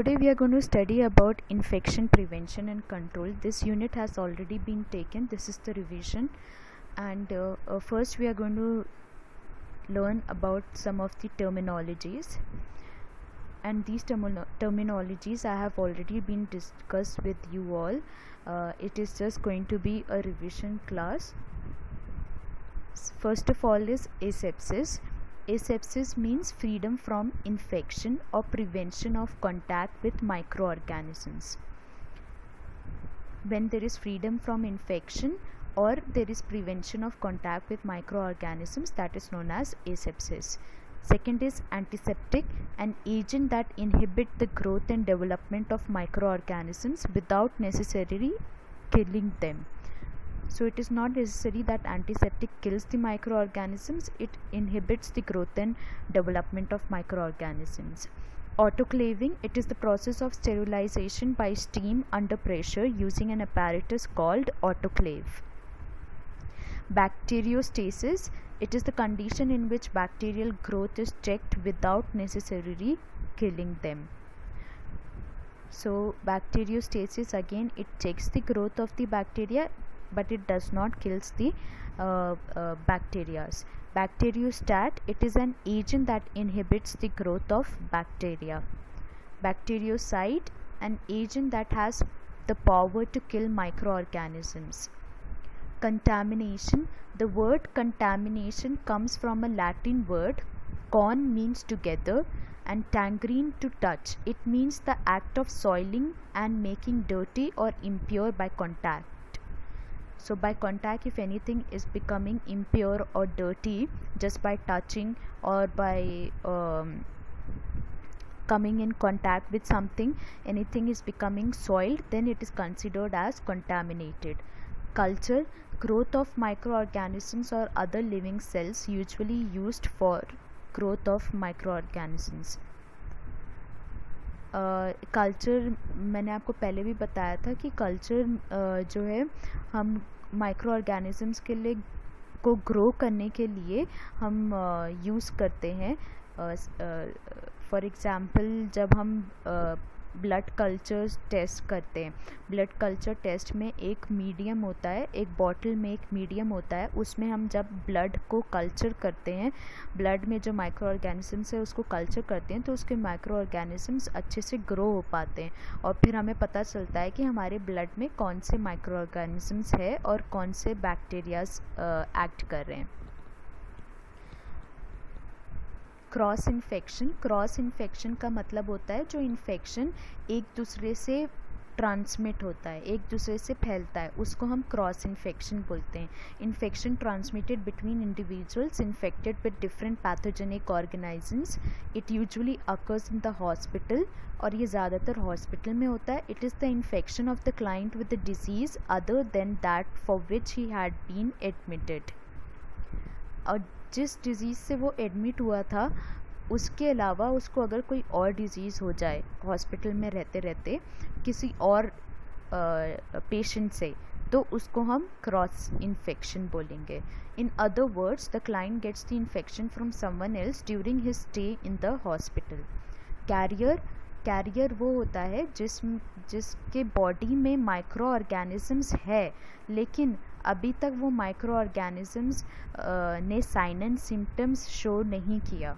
Today we are going to study about infection prevention and control. This unit has already been taken. This is the revision, and first we are going to learn about some of the terminologies, and these terminologies I have already been discussed with you all. It is just going to be a revision class. First of all is asepsis. Asepsis means freedom from infection or prevention of contact with microorganisms. When there is freedom from infection or there is prevention of contact with microorganisms, that is known as asepsis. Second is antiseptic, an agent that inhibits the growth and development of microorganisms without necessarily killing them. So it is not necessary that antiseptic kills the microorganisms, it inhibits the growth and development of microorganisms. Autoclaving, it is the process of sterilization by steam under pressure using an apparatus called autoclave. Bacteriostasis, it is the condition in which bacterial growth is checked without necessarily killing them. So bacteriostasis, again, it checks the growth of the bacteria, but it does not kills the bacteria. Bacteriostat, it is an agent that inhibits the growth of bacteria. Bactericide, an agent that has the power to kill microorganisms. Contamination, the word contamination comes from a Latin word. Con means together and tangerine to touch. It means the act of soiling and making dirty or impure by contact. So by contact, if anything is becoming impure or dirty just by touching or by coming in contact with something, anything is becoming soiled, then it is considered as contaminated. Culture, growth of microorganisms or other living cells, usually used for growth of microorganisms. Culture मैंने आपको पहले भी बताया था कि culture जो है हम माइक्रो ऑर्गेनिजम्स के लिए को ग्रो करने के लिए हम यूज़ करते हैं. फॉर एग्ज़ाम्पल जब हम ब्लड कल्चर टेस्ट करते हैं, ब्लड कल्चर टेस्ट में एक मीडियम होता है, एक बॉटल में एक मीडियम होता है, उसमें हम जब ब्लड को कल्चर करते हैं, ब्लड में जो माइक्रो ऑर्गेनिजम्स है उसको कल्चर करते हैं, तो उसके माइक्रो ऑर्गेनिजम्स अच्छे से ग्रो हो पाते हैं और फिर हमें पता चलता है कि हमारे ब्लड में कौन से माइक्रो ऑर्गेनिजम्स है और कौन से बैक्टीरियाज एक्ट कर रहे हैं. क्रॉस इन्फेक्शन का मतलब होता है जो इन्फेक्शन एक दूसरे से ट्रांसमिट होता है, एक दूसरे से फैलता है, उसको हम क्रॉस इन्फेक्शन बोलते हैं. Infection transmitted between individuals infected with different pathogenic organisms. It usually occurs in the hospital, और ये ज़्यादातर हॉस्पिटल में होता है. It is the infection of the client with the disease other than that for which he had been admitted. और जिस disease से वो एडमिट हुआ था उसके अलावा उसको अगर कोई और डिज़ीज़ हो जाए हॉस्पिटल में रहते रहते किसी और पेशेंट से, तो उसको हम क्रॉस इन्फेक्शन बोलेंगे. In other words, the client gets the infection from someone else during his stay in the hospital. Carrier वो होता है जिसके बॉडी में माइक्रो ऑर्गेनिजम्स है, लेकिन अभी तक वो माइक्रो ऑर्गेनिजम्स ने साइन एंड सिम्टम्स शो नहीं किया.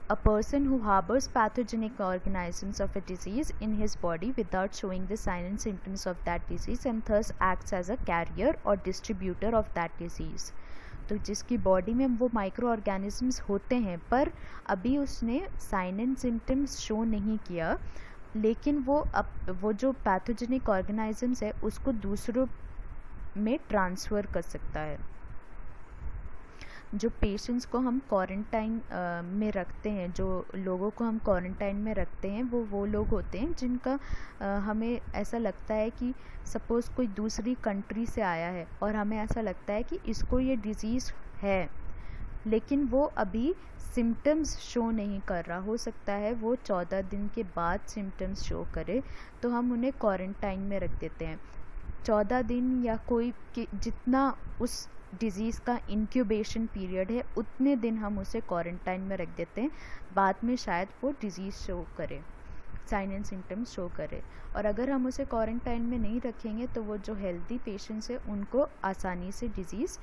A person who harbors pathogenic organisms of a disease in his body without showing the signs and symptoms of that disease and thus acts as a carrier or distributor of that disease. तो जिसकी body में वो micro organisms होते हैं पर अभी उसने sign and symptoms show नहीं किया, लेकिन वो जो पैथोजेनिक ऑर्गेनिजम्स है उसको दूसरों में ट्रांसफ़र कर सकता है. जो पेशेंट्स को हम क्वारंटाइन में रखते हैं, जो लोगों को हम क्वारंटाइन में रखते हैं, वो लोग होते हैं जिनका हमें ऐसा लगता है कि सपोज़ कोई दूसरी कंट्री से आया है और हमें ऐसा लगता है कि इसको ये डिज़ीज़ है, लेकिन वो अभी सिम्टम्स शो नहीं कर रहा. हो सकता है वो 14 दिन के बाद सिम्टम्स शो करे, तो हम उन्हें क्वारंटाइन में रख देते हैं. 14 दिन या कोई जितना उस डिज़ीज़ का इंक्यूबेशन पीरियड है उतने दिन हम उसे क्वारंटाइन में रख देते हैं, बाद में शायद वो डिज़ीज़ शो करे. साइन एंड सिम्टम्स शो करे। और अगर हम उसे क्वारंटाइन में नहीं रखेंगे तो वो जो हेल्दी पेशेंट्स है उनको आसानी से डिजीज़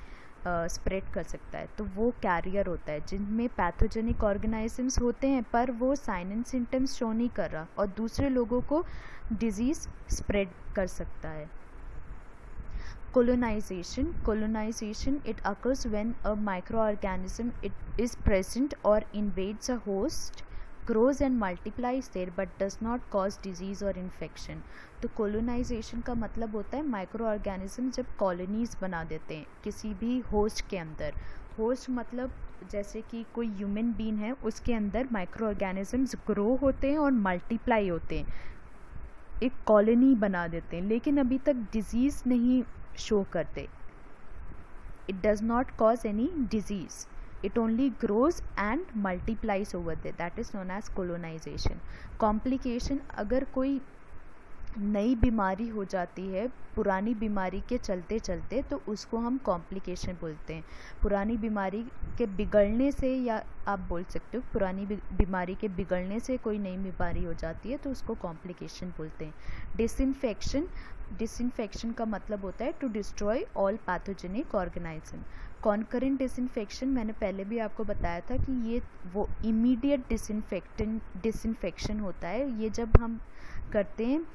स्प्रेड कर सकता है। तो वो कैरियर होता है जिनमें पैथोजेनिक ऑर्गेनिजम्स होते हैं पर वो साइन एंड सिम्टम्स शो नहीं कर रहा और दूसरे लोगों को डिजीज़ स्प्रेड कर सकता है। Colonization, it occurs when a microorganism is present or invades a host, grows and multiplies there but does not cause disease or infection। तो colonization का मतलब होता है माइक्रो ऑर्गेनिज्म जब कॉलोनीज बना देते हैं किसी भी होस्ट के अंदर। होस्ट मतलब जैसे कि कोई ह्यूमन बीन है, उसके अंदर माइक्रो ऑर्गेनिजम्स ग्रो होते हैं और मल्टीप्लाई होते हैं, एक कॉलोनी बना देते हैं, लेकिन अभी तक डिजीज़ नहीं शो करते। It does not cause any disease, it only grows and multiplies over there, that is known as colonization। complication, अगर कोई नई बीमारी हो जाती है पुरानी बीमारी के चलते चलते तो उसको हम कॉम्प्लिकेशन बोलते हैं। पुरानी बीमारी के बिगड़ने से, या आप बोल सकते हो पुरानी बीमारी के बिगड़ने से कोई नई बीमारी हो जाती है तो उसको कॉम्प्लिकेशन बोलते हैं। डिसइंफेक्शन का मतलब होता है to destroy all pathogenic organism. Concurrent disinfection मैंने पहले भी आपको बताया था कि ये वो इमीडिएट डिसइंफेक्शन होता है। ये जब हम करते हैं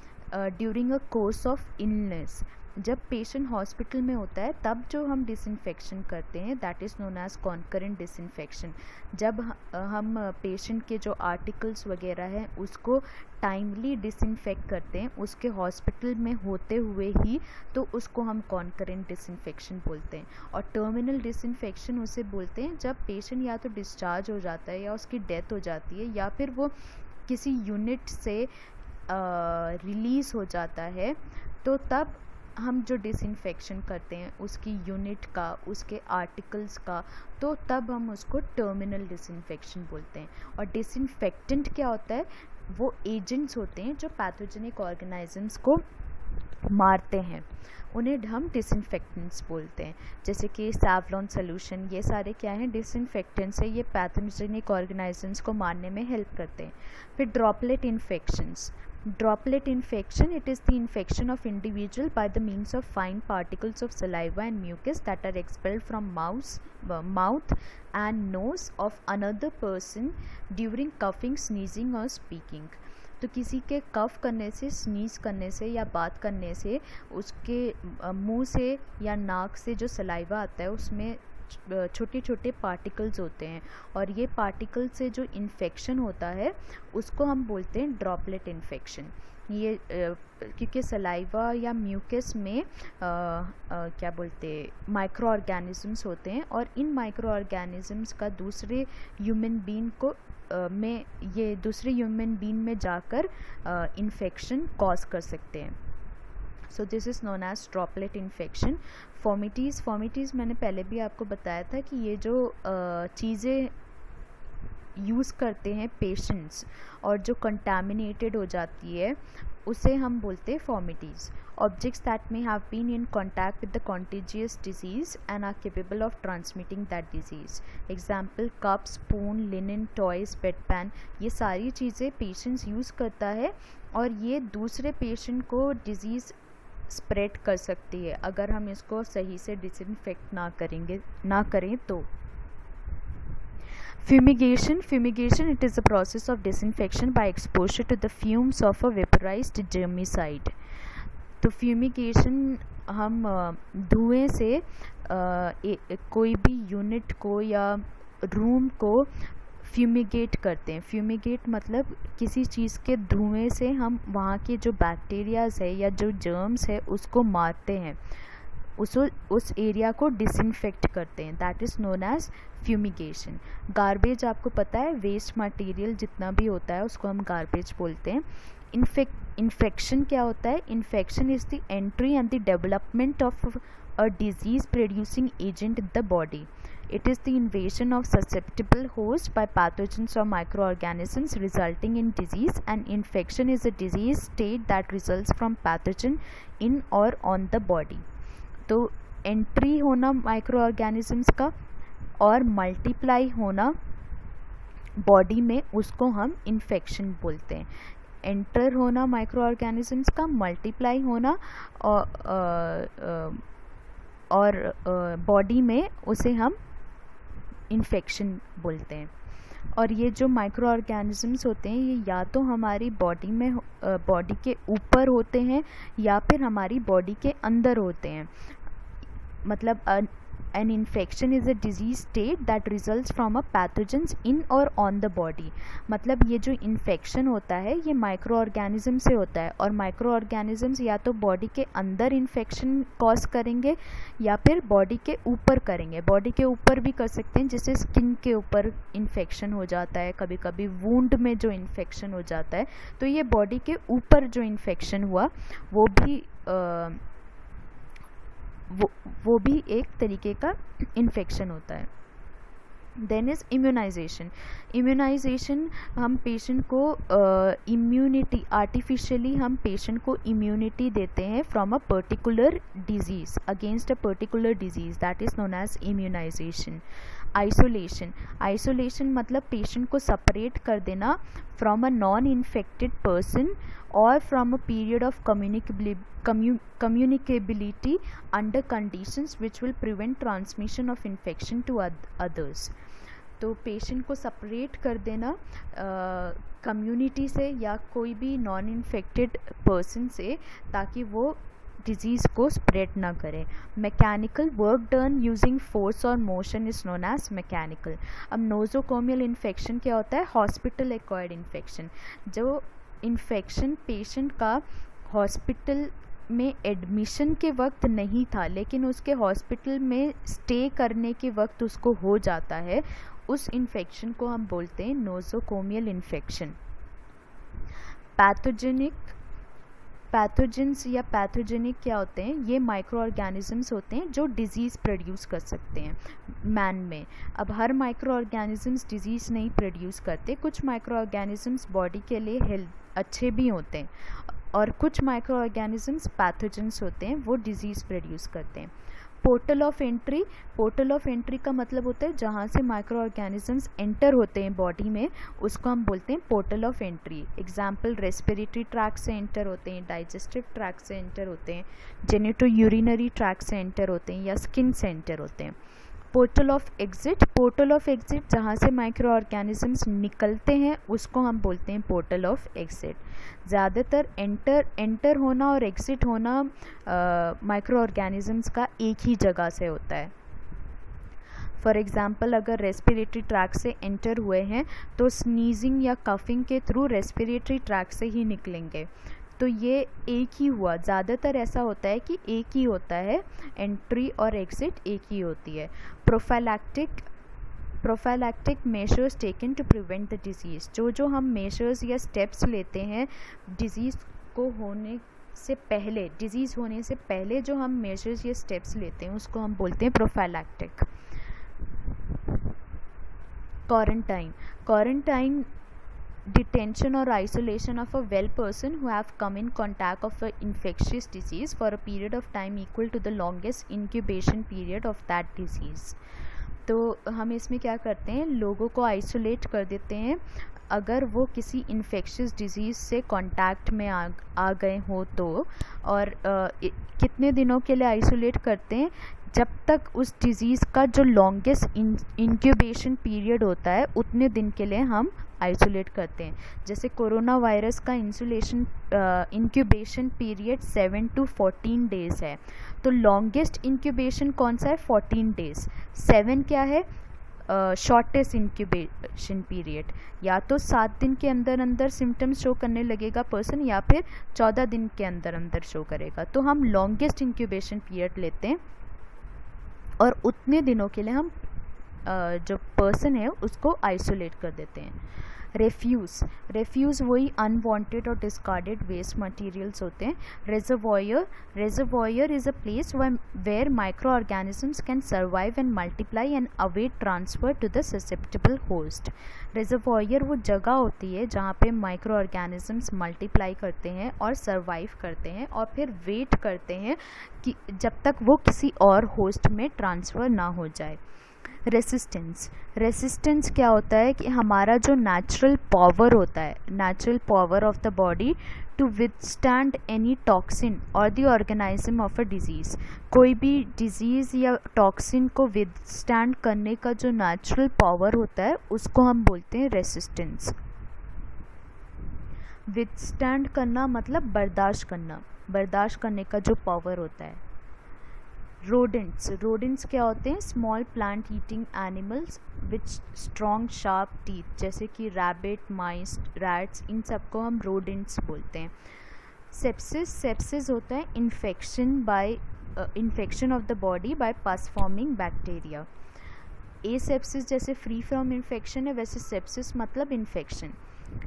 during a course of illness, जब पेशेंट हॉस्पिटल में होता है तब जो हम डिसइंफेक्शन करते हैं that is known as concurrent disinfection. जब हम पेशेंट के जो आर्टिकल्स वगैरह हैं उसको टाइमली डिसइंफेक्ट करते हैं उसके हॉस्पिटल में होते हुए ही, तो उसको हम कॉन्करेंट डिसइंफेक्शन बोलते हैं। और टर्मिनल डिसइंफेक्शन उसे बोलते हैं जब पेशेंट या तो डिस्चार्ज हो जाता है या उसकी डेथ हो जाती है या फिर वो किसी यूनिट से रिलीज़ हो जाता है, तो तब हम जो डिसइंफेक्शन करते हैं उसकी यूनिट का, उसके आर्टिकल्स का, तो तब हम उसको टर्मिनल डिसइंफेक्शन बोलते हैं। और डिसइंफेक्टेंट क्या होता है, वो एजेंट्स होते हैं जो पैथोजेनिक ऑर्गेनिजम्स को मारते हैं, उन्हें हम डिसइंफेक्टेंट्स बोलते हैं। जैसे कि सैवलॉन सोल्यूशन, ये सारे क्या हैं, डिसइंफेक्टेंट्स है, ये पैथोजेनिक ऑर्गेनिजम्स को मारने में हेल्प करते हैं। फिर droplet infections. Droplet infection, it is the infection of individual by the means of fine particles of saliva and mucus that are expelled from mouth and nose of another person during coughing, sneezing or speaking। तो किसी के कफ करने से, sneeze करने से या बात करने से उसके मुंह से या नाक से जो सलाइवा आता है उसमें छोटे छोटे पार्टिकल्स होते हैं और ये पार्टिकल से जो इन्फेक्शन होता है उसको हम बोलते हैं ड्रॉपलेट इन्फेक्शन। ये क्योंकि सलाइवा या म्यूकस में क्या बोलते हैं माइक्रो ऑर्गेनिजम्स होते हैं और इन माइक्रो ऑर्गेनिजम्स का दूसरे ह्यूमन बीन को ये दूसरे ह्यूमन बीन में जाकर इन्फेक्शन कॉज कर सकते हैं। So this is known as droplet infection. Fomites मैंने पहले भी आपको बताया था कि ये जो चीज़ें यूज़ करते हैं पेशेंट्स और जो कंटामिनेटेड हो जाती है उसे हम बोलते हैं fomites. Objects that may have been in contact with the contagious disease and are capable of transmitting that disease. Example cup, spoon, linen, toys, bed pan, ये सारी चीज़ें पेशेंट्स यूज़ करता है और ये दूसरे पेशेंट को डिजीज़ स्प्रेड कर सकती है अगर हम इसको सही से डिसइंफेक्ट ना करें तो। Fumigation, it is the process of disinfection by exposure to the fumes of a vaporized germicide। तो फ्यूमिगेशन हम धुएं से कोई भी यूनिट को या रूम को फ्यूमिगेट करते हैं। फ्यूमिगेट मतलब किसी चीज़ के धुएं से हम वहाँ के जो बैक्टीरियाज है या जो जर्म्स है उसको मारते हैं, उस एरिया को डिसइंफेक्ट करते हैं, that is known as fumigation. Garbage, आपको पता है वेस्ट मटेरियल जितना भी होता है उसको हम गार्बेज बोलते हैं। इन्फेक्शन क्या होता है, infection is the entry and the development of a disease producing agent in the body. It is the invasion of susceptible hosts by pathogens or microorganisms resulting in disease, and infection is a disease state that results from pathogen in or on the body। तो entry होना micro organisms का और multiply होना body में उसको हम infection बोलते हैं। एंटर होना माइक्रो ऑर्गेनिजम्स का, मल्टीप्लाई होना और बॉडी में उसे हम इन्फेक्शन बोलते हैं। और ये जो माइक्रो ऑर्गेनिजम्स होते हैं ये या तो हमारी बॉडी में बॉडी के ऊपर होते हैं या फिर हमारी बॉडी के अंदर होते हैं। मतलब an infection is a disease state that results from a pathogens in or on the body। मतलब ये जो इन्फेक्शन होता है ये माइक्रो ऑर्गेनिज्म से होता है, और माइक्रो ऑर्गेनिजम्स या तो बॉडी के अंदर इन्फेक्शन कॉज करेंगे या फिर बॉडी के ऊपर करेंगे। बॉडी के ऊपर भी कर सकते हैं, जैसे स्किन के ऊपर इन्फेक्शन हो जाता है, कभी कभी वुंड में जो इन्फेक्शन हो जाता है, तो ये बॉडी के ऊपर जो इन्फेक्शन हुआ वो भी एक तरीके का इन्फेक्शन होता है। Then is immunisation. इम्यूनाइजेशन हम पेशेंट को इम्यूनिटी आर्टिफिशियली हम पेशेंट को इम्यूनिटी देते हैं from a particular disease against a particular disease, that is known as immunisation. Isolation. Isolation मतलब पेशेंट को सेपरेट कर देना from a non infected person और from a period of communicability under conditions which will prevent transmission of infection to others। तो patient को separate कर देना community से या कोई भी नॉन इन्फेक्टेड पर्सन से, ताकि वो डिजीज़ को स्प्रेड ना करे। Mechanical work done using force और motion is known as mechanical. अब नोजोकोमियल इन्फेक्शन क्या होता है? Hospital acquired infection. जो इन्फेक्शन पेशेंट का हॉस्पिटल में एडमिशन के वक्त नहीं था लेकिन उसके हॉस्पिटल में स्टे करने के वक्त उसको हो जाता है, उस इन्फेक्शन को हम बोलते हैं नोजोकोमियल इन्फेक्शन। पैथोजेंस या पैथोजेनिक क्या होते हैं? ये माइक्रो ऑर्गेनिजम्स होते हैं जो डिजीज़ प्रोड्यूस कर सकते हैं मैन में। अब हर माइक्रो ऑर्गेनिजम्स डिजीज़ नहीं प्रोड्यूस करते, कुछ माइक्रो ऑर्गेनिजम्स बॉडी के लिए हेल्थ अच्छे भी होते हैं, और कुछ माइक्रो ऑर्गेनिजम्स पैथोजेंस होते हैं, वो डिजीज़ प्रोड्यूस करते हैं। Portal of entry. Portal of entry का मतलब होता है जहाँ से माइक्रो ऑर्गेनिजम्स एंटर होते हैं बॉडी में, उसको हम बोलते हैं portal of entry. Example respiratory tract से एंटर होते हैं, डाइजेस्टिव ट्रैक से एंटर होते हैं, जेनेटो यूरिनरी ट्रैक से एंटर होते हैं या स्किन से एंटर होते हैं। Portal of exit. Portal of exit जहाँ से माइक्रो ऑर्गेनिजम्स निकलते हैं उसको हम बोलते हैं पोर्टल ऑफ एग्जिट। ज़्यादातर एंटर होना और एग्जिट होना माइक्रो ऑर्गेनिजम्स का एक ही जगह से होता है। फॉर एग्ज़ाम्पल अगर रेस्पिरेटरी ट्रैक से एंटर हुए हैं तो स्नीजिंग या कफिंग के थ्रू रेस्पिरेटरी ट्रैक से ही निकलेंगे, तो ये एक ही हुआ। ज़्यादातर ऐसा होता है कि एक ही होता है, एंट्री और एग्जिट एक ही होती है। Prophylactic measures taken to prevent the disease. जो हम मेजर्स या स्टेप्स लेते हैं डिजीज़ होने से पहले जो हम मेजर्स या स्टेप्स लेते हैं उसको हम बोलते हैं prophylactic. Quarantine detention or isolation of a well person who have come in contact of an infectious disease for a period of time equal to the longest incubation period of that disease। तो हम इसमें क्या करते हैं, लोगों को isolate कर देते हैं अगर वो किसी इन्फेक्शियस डिजीज़ से कांटेक्ट में आ गए हो तो, और कितने दिनों के लिए आइसोलेट करते हैं? जब तक उस डिज़ीज़ का जो लॉन्गेस्ट इंक्यूबेशन पीरियड होता है उतने दिन के लिए हम आइसोलेट करते हैं। जैसे कोरोना वायरस का इंक्यूबेशन पीरियड 7 to 14 डेज़ है, तो लॉन्गेस्ट इंक्यूबेशन कौन सा है? 14 डेज़। 7 क्या है? Shortest incubation period. या तो 7 दिन के अंदर सिम्टम्स शो करने लगेगा पर्सन, या फिर 14 दिन के अंदर शो करेगा। तो हम लॉन्गेस्ट इंक्यूबेशन पीरियड लेते हैं और उतने दिनों के लिए हम जो पर्सन है उसको आइसोलेट कर देते हैं। रेफ्यूज़ वही अनवांटेड और डिस्कार्डेड वेस्ट मटेरियल्स होते हैं। Reservoir is a place where micro organisms can survive and multiply and await transfer to the susceptible host. Reservoir वो जगह होती है जहाँ पे माइक्रो ऑर्गेनिजम्स मल्टीप्लाई करते हैं और सर्वाइव करते हैं और फिर वेट करते हैं कि जब तक वो किसी और होस्ट में ट्रांसफ़र ना हो जाए। रेसिस्टेंस, रेसिस्टेंस क्या होता है कि हमारा जो नेचुरल पावर होता है, natural power of the body to withstand any toxin और the organism of a disease, कोई भी डिजीज़ या टॉक्सिन को विथस्टैंड करने का जो नेचुरल पावर होता है उसको हम बोलते हैं रेसिस्टेंस। विथस्टैंड करना मतलब बर्दाश्त करना, बर्दाश्त करने का जो पावर होता है। रोडेंट्स, रोडेंट्स क्या होते हैं? Small plant eating animals which strong sharp teeth, जैसे कि रैबिट, माइस, रैट्स, इन सबको हम रोडेंट्स बोलते हैं। सेप्सिस, सेप्सिस होता है infection by infection of the body by पस फॉर्मिंग बैक्टीरिया। एसेप्सिस जैसे फ्री फ्रॉम इन्फेक्शन है, वैसे सेप्सिस मतलब इन्फेक्शन।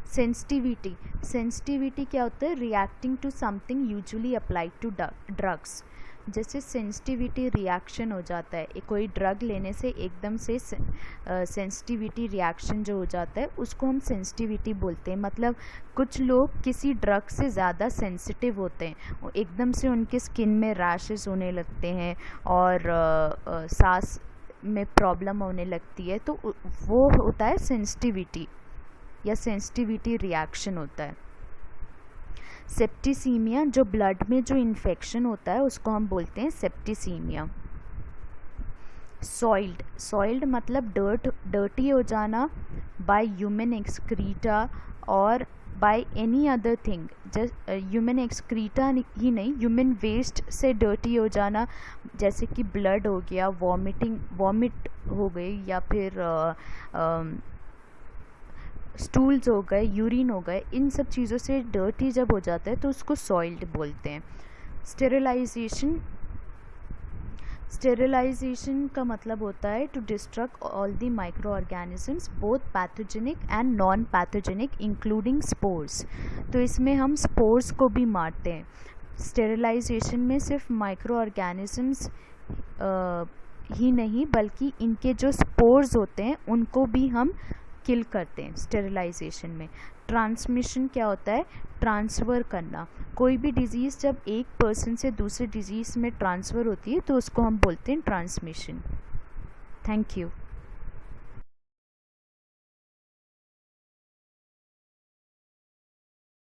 सेंसिटिविटी, सेंसिटिविटी क्या होता है? Reacting to something usually applied to drugs, जैसे सेंसिटिविटी रिएक्शन हो जाता है, कोई ड्रग लेने से एकदम से सेंसिटिविटी रिएक्शन जो हो जाता है उसको हम सेंसिटिविटी बोलते हैं। मतलब कुछ लोग किसी ड्रग से ज़्यादा सेंसिटिव होते हैं, एकदम से उनके स्किन में रैशेस होने लगते हैं और सांस में प्रॉब्लम होने लगती है, तो वो होता है सेंसिटिविटी या सेंसिटिविटी रिएक्शन होता है। सेप्टिसीमिया, जो ब्लड में जो इन्फेक्शन होता है उसको हम बोलते हैं सेप्टिसीमिया। सॉइल्ड, सॉइल्ड मतलब डर्टी हो जाना बाय ह्यूमन एक्सक्रीटा और by any other thing, just human excreta ही नहीं, ह्यूमन वेस्ट से डर्टी हो जाना, जैसे कि ब्लड हो गया, वॉमिट हो गई, या फिर स्टूल्स हो गए, यूरिन हो गए, इन सब चीज़ों से डर्टी जब हो जाता है तो उसको सॉइल्ड बोलते हैं। स्टेरिलाइजेशन, स्टेरिलाइजेशन का मतलब होता है to destruct all the micro organisms both pathogenic and non pathogenic including spores. तो इसमें हम स्पोर्स को भी मारते हैं। स्टेरिलाइजेशन में सिर्फ माइक्रो ऑर्गेनिजम्स ही नहीं बल्कि इनके जो स्पोर्स होते हैं उनको भी हम किल करते हैं स्टेरिलाइजेशन में। ट्रांसमिशन क्या होता है? ट्रांसफ़र करना, कोई भी डिज़ीज़ जब एक पर्सन से दूसरे डिज़ीज़ में ट्रांसफ़र होती है तो उसको हम बोलते हैं ट्रांसमिशन। Thank you.